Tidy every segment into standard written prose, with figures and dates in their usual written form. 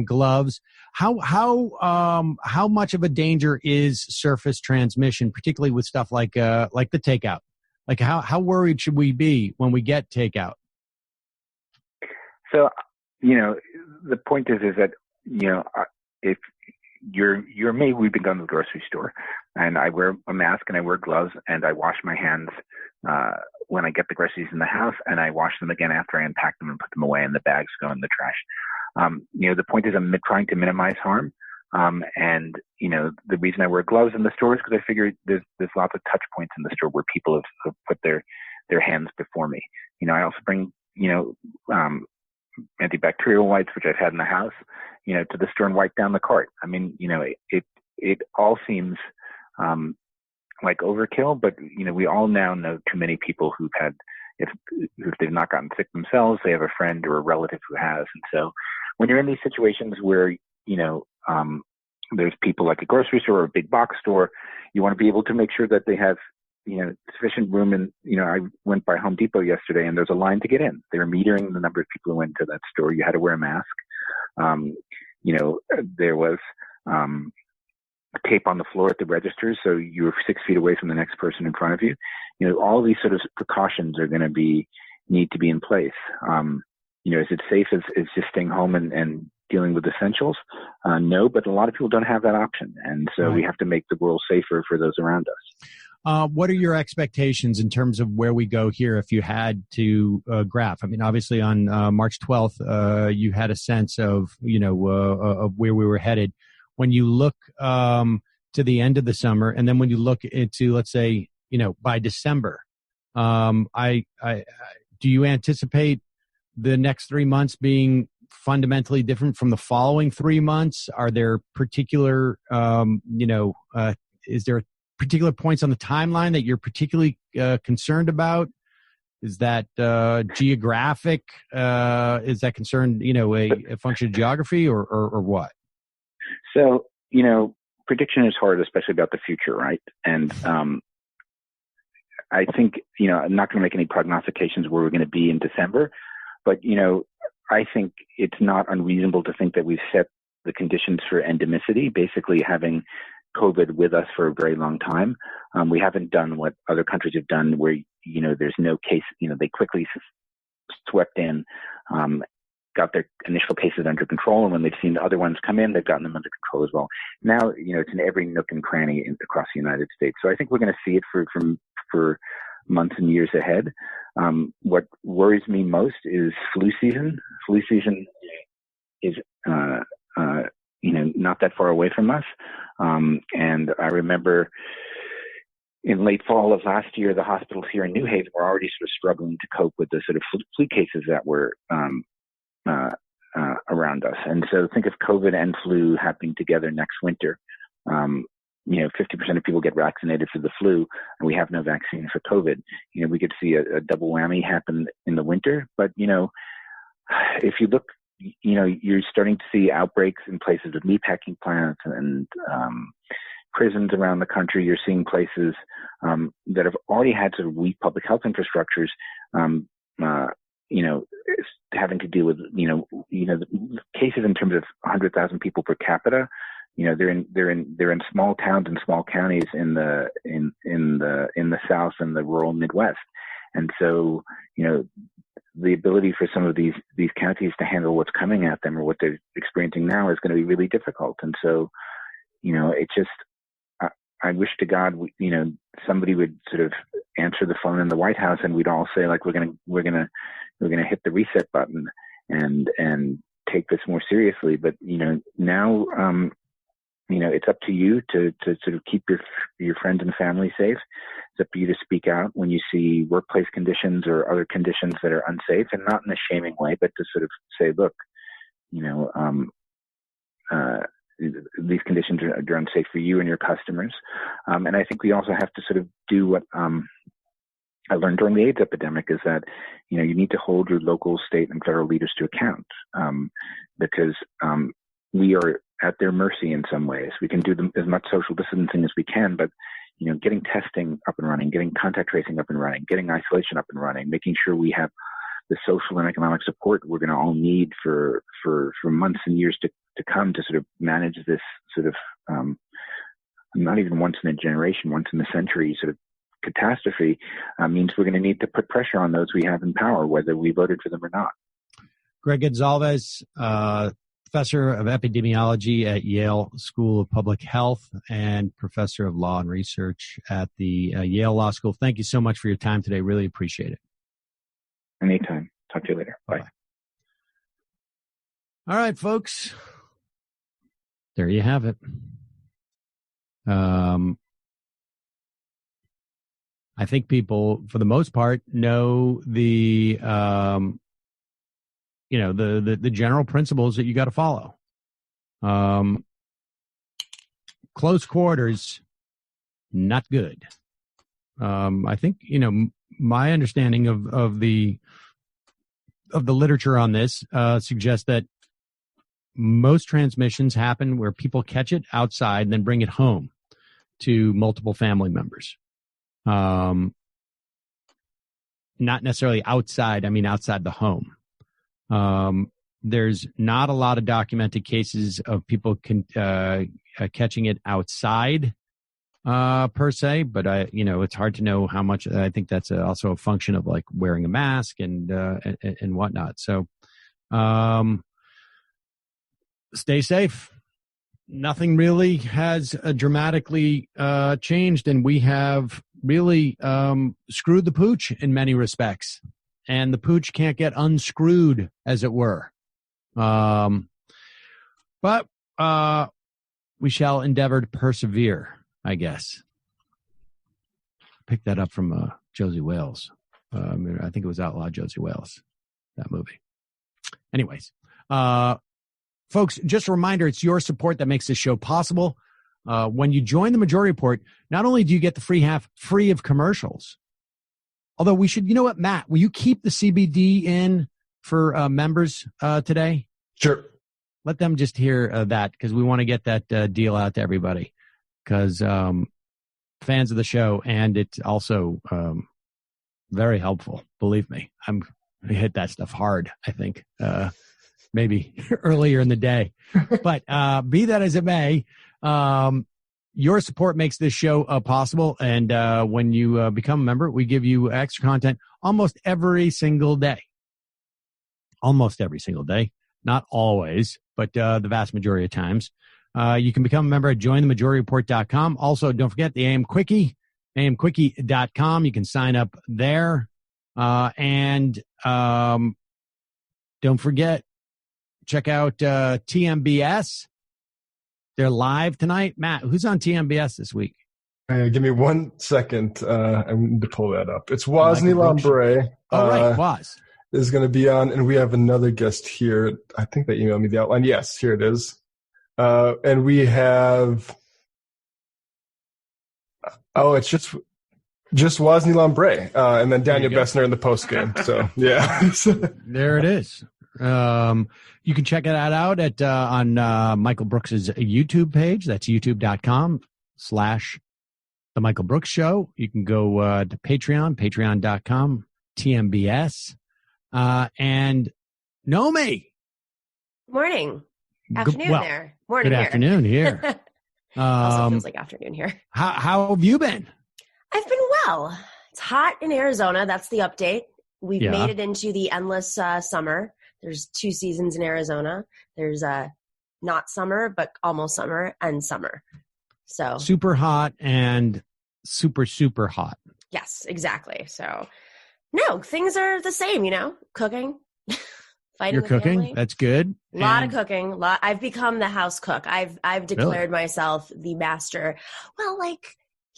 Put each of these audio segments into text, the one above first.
gloves. How much of a danger is surface transmission, particularly with stuff like the takeout? Like how worried should we be when we get takeout? So, the point is that, if you're me, we've been going to the grocery store, and I wear a mask and I wear gloves and I wash my hands when I get the groceries in the house, and I wash them again after I unpack them and put them away, and the bags go in the trash. The point is I'm trying to minimize harm. And the reason I wear gloves in the store is because I figure there's lots of touch points in the store where people have put their hands before me. I also bring, antibacterial wipes, which I've had in the house, to the store and wipe down the cart. I mean, it all seems like overkill, but we all now know too many people who've had, if they've not gotten sick themselves, they have a friend or a relative who has. And so when you're in these situations where there's people like a grocery store or a big box store, you want to be able to make sure that they have sufficient room. And I went by Home Depot yesterday, and there's a line to get in. They were metering the number of people who went to that store. You had to wear a mask. There was tape on the floor at the registers, so you were 6 feet away from the next person in front of you. All these sort of precautions are going to need to be in place. Is it safe as just staying home and dealing with essentials? No, but a lot of people don't have that option. And so we have to make the world safer for those around us. What are your expectations in terms of where we go here if you had to graph? I mean, obviously on March 12th, you had a sense of, of where we were headed. When you look to the end of the summer, and then when you look into, let's say, by December, do you anticipate the next 3 months being fundamentally different from the following 3 months? Are there particular, is there particular points on the timeline that you're particularly concerned about? Is that geographic? Is that concerned, a function of geography or what? So, prediction is hard, especially about the future, right? And I think, I'm not going to make any prognostications where we're going to be in December, but, I think it's not unreasonable to think that we've set the conditions for endemicity, basically having COVID with us for a very long time. We haven't done what other countries have done where, there's no case, they quickly swept in, got their initial cases under control. And when they've seen the other ones come in, they've gotten them under control as well. Now, it's in every nook and cranny across the United States. So I think we're going to see it for months and years ahead. What worries me most is flu season. Flu season is, not that far away from us. And I remember in late fall of last year, the hospitals here in New Haven were already sort of struggling to cope with the sort of flu cases that were around us. And so think of COVID and flu happening together next winter. 50% of people get vaccinated for the flu, and we have no vaccine for COVID. We could see a double whammy happen in the winter. But, if you look, you're starting to see outbreaks in places of meatpacking plants and prisons around the country. You're seeing places that have already had sort of weak public health infrastructures, having to deal with, cases in terms of 100,000 people per capita. They're in small towns and small counties in the South and the rural Midwest. And so, the ability for some of these counties to handle what's coming at them or what they're experiencing now is going to be really difficult. And so, it just, I wish to God, somebody would sort of answer the phone in the White House and we'd all say, like, we're going to hit the reset button and take this more seriously. But, now, it's up to you to sort of keep your friends and family safe. It's up to you to speak out when you see workplace conditions or other conditions that are unsafe, and not in a shaming way, but to sort of say, look, these conditions are unsafe for you and your customers. And I think we also have to sort of do what I learned during the AIDS epidemic, is that, you need to hold your local, state, and federal leaders to account, because we are at their mercy in some ways. We can do as much social distancing as we can, but getting testing up and running, getting contact tracing up and running, getting isolation up and running, making sure we have the social and economic support we're going to all need for months and years to to come to sort of manage this sort of not even once in a generation, once in a century sort of catastrophe, means we're going to need to put pressure on those we have in power, whether we voted for them or not. Greg Gonzalez, professor of epidemiology at Yale School of Public Health and professor of law and research at the Yale Law School. Thank you so much for your time today. Really appreciate it. Anytime. Talk to you later. Bye. Bye. All right, folks. There you have it. I think people, for the most part, know the general principles that you got to follow. Close quarters, not good. I think, my understanding of the literature on this suggests that most transmissions happen where people catch it outside and then bring it home to multiple family members. Not necessarily outside, I mean outside the home. There's not a lot of documented cases of people catching it outside per se, but it's hard to know how much. I think that's also a function of like wearing a mask and whatnot. So stay safe. Nothing really has dramatically changed, and we have really screwed the pooch in many respects, and the pooch can't get unscrewed, as it were. But we shall endeavor to persevere, I guess. Picked that up from Josie Wales. I think it was Outlaw Josie Wales, that movie. Anyways, folks, just a reminder, it's your support that makes this show possible. When you join the Majority Report, not only do you get the free half free of commercials, although we should, Matt, will you keep the CBD in for members today? Sure. Let them just hear that, because we want to get that deal out to everybody, because fans of the show, and it's also very helpful. Believe me, I hit that stuff hard, I think. Maybe earlier in the day. But be that as it may, your support makes this show possible. And when you become a member, we give you extra content almost every single day. Almost every single day. Not always, but the vast majority of times. You can become a member at jointhemajorityreport.com. Also, don't forget the AM Quickie, amquickie.com. You can sign up there. And don't forget, check out TMBS. They're live tonight. Matt, who's on TMBS this week? Give me 1 second. I need to pull that up. It's Wozni Lambre. Right, Woz is going to be on, and we have another guest here. I think they emailed me the outline. Yes, here it is. And we have, it's just Wozni Lambre, and then Daniel Bessner in the post game. So yeah, there it is. You can check that out at on Michael Brooks's YouTube page. That's youtube.com/The Michael Brooks Show. You can go to patreon.com, TMBS. And Nomi. Morning. Afternoon there. Morning good here. Afternoon here. Also feels like afternoon here. How have you been? I've been well. It's hot in Arizona. That's the update. We've made it into the endless summer. There's 2 seasons in Arizona. There's not summer, but almost summer, and summer. So super hot and super, super hot. Yes, exactly. So no, things are the same, cooking, fighting. You're cooking? Family. That's good. A lot of cooking. I've become the house cook. I've declared myself the master. Well,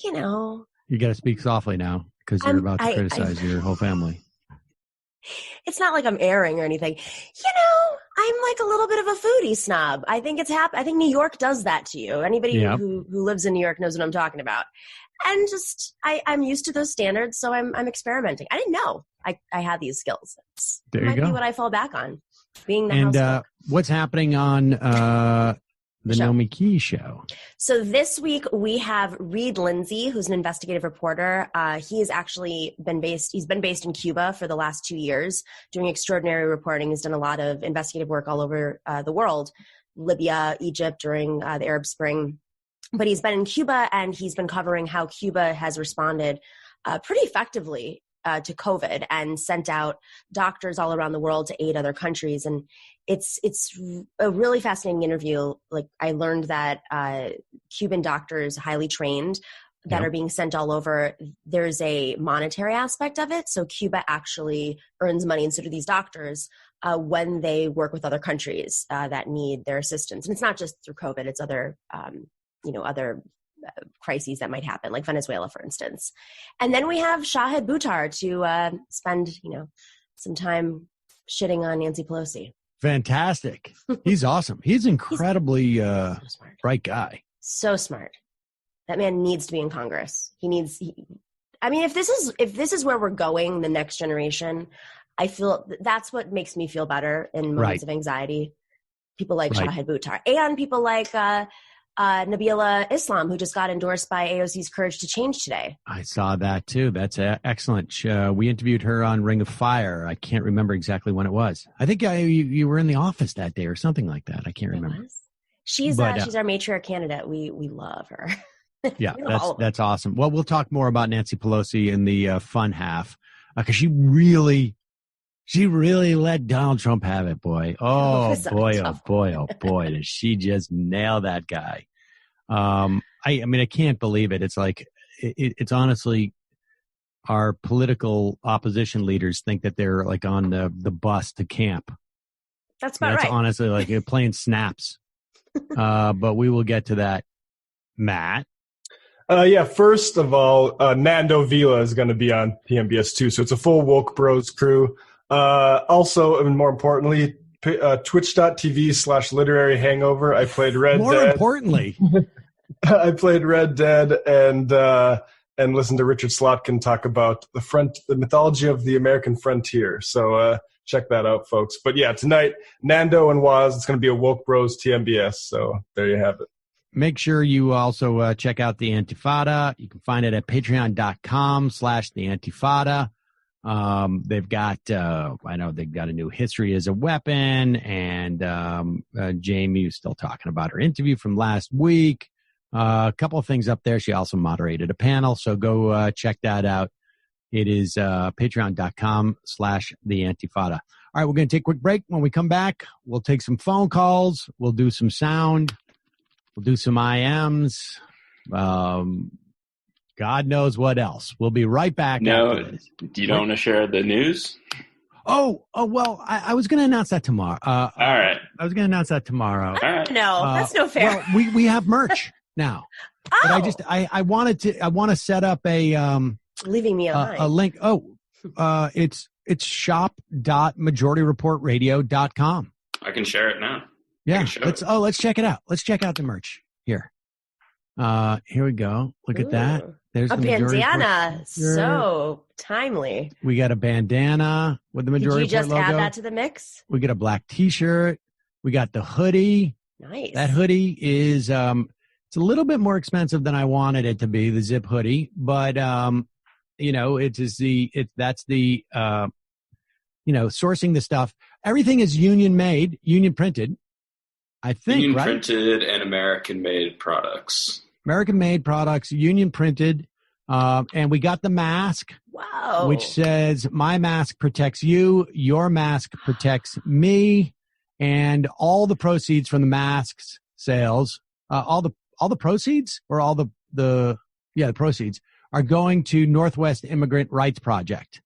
you got to speak softly now, because you're about to criticize your whole family. It's not like I'm airing or anything. I'm like a little bit of a foodie snob. I think I think New York does that to you. Anybody who lives in New York knows what I'm talking about. And just, I'm used to those standards, so I'm experimenting. I didn't know I had these skills. It might be what I fall back on, being the house cook. What's happening on the Nomi Key show? So this week we have Reed Lindsay, who's an investigative reporter. He's been based in Cuba for the last 2 years, doing extraordinary reporting. He's done a lot of investigative work all over the world. Libya, Egypt during the Arab Spring. But he's been in Cuba, and he's been covering how Cuba has responded pretty effectively to COVID and sent out doctors all around the world to aid other countries. And it's a really fascinating interview. Like, I learned that Cuban doctors, highly trained, that are being sent all over, there's a monetary aspect of it. So Cuba actually earns money, and so do these doctors, when they work with other countries that need their assistance. And it's not just through COVID, it's other other crises that might happen, like Venezuela, for instance. And then we have Shahid Buttar to spend, some time shitting on Nancy Pelosi. Fantastic. He's awesome. He's incredibly so smart. Bright guy. So smart. That man needs to be in Congress. If this is where we're going, the next generation, I feel that's what makes me feel better in moments of anxiety. People like Shahid Buttar, and people like Nabila Islam, who just got endorsed by AOC's Courage to Change today. I saw that too. That's excellent. We interviewed her on Ring of Fire. I can't remember exactly when it was. I think you were in the office that day or something like that. I can't remember. She's our matriarch candidate. We love her. Yeah, that's awesome. Well, we'll talk more about Nancy Pelosi in the fun half, because she really let Donald Trump have it, boy. Oh, boy, does she just nail that guy. I can't believe it. It's like, it's honestly, our political opposition leaders think that they're like on the bus to camp. That's about right. That's honestly like you're playing snaps. But we will get to that. Matt? First of all, Nando Vila is going to be on PMBS too, so it's a full Woke Bros crew. Also, and more importantly, twitch.tv/literary hangover. I played Red Dead. More importantly. I played Red Dead and listened to Richard Slotkin talk about the mythology of the American frontier. So check that out, folks. But yeah, tonight, Nando and Waz, it's going to be a Woke Bros TMBS. So there you have it. Make sure you also check out the Antifada. You can find it at patreon.com/the Antifada. They've got, I know they've got a new history as a weapon, and Jamie was still talking about her interview from last week. A couple of things up there. She also moderated a panel, so go check that out. It is patreon.com/the Antifada. All right, we're going to take a quick break. When we come back, we'll take some phone calls. We'll do some sound. We'll do some IMs. God knows what else. We'll be right back. No, you don't want to share the news? Oh, well, I was going to announce that tomorrow. All right. I was going to announce that tomororrow. All right. No, that's no fair. Well, we have merch now. Oh. But I want to set up a leaving me a link. It's shop.majorityreportradio.com. I can share it now. Yeah. Let's check it out. Let's check out the merch here. Here we go. Look at that. There's a the bandana. So timely. We got a bandana with the Majority Did you just Report logo. add that to the mix? We got a black T-shirt. We got the hoodie. Nice. That hoodie is it's a little bit more expensive than I wanted it to be, the zip hoodie, but that's the sourcing the stuff. Everything is union made, union printed. I think, union right? printed and American made products. American made products, union printed, and we got the mask. Wow. Which says, "My mask protects you, your mask protects me," and all the proceeds from the masks sales, all the proceeds, or all the proceeds are going to Northwest Immigrant Rights Project,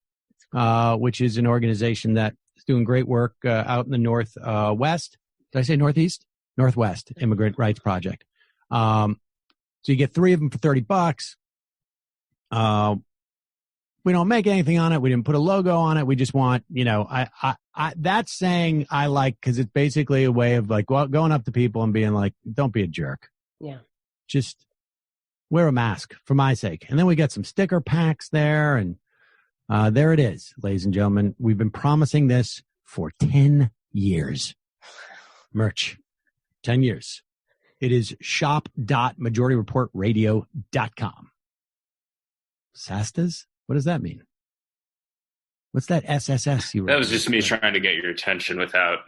which is an organization that is doing great work out in the Northwest. Did I say Northeast? Northwest Immigrant Rights Project. So you get 3 of them for $30. We don't make anything on it. We didn't put a logo on it. We just want, that's saying I like, because it's basically a way of like going up to people and being like, don't be a jerk. Yeah. Just wear a mask for my sake. And then we got some sticker packs there. And there it is, ladies and gentlemen. We've been promising this for 10 years. Merch. 10 years. It is shop.majorityreportradio.com. Sastas? What does that mean? What's that SSS you wrote? That was just me trying to get your attention without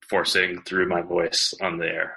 forcing through my voice on the air.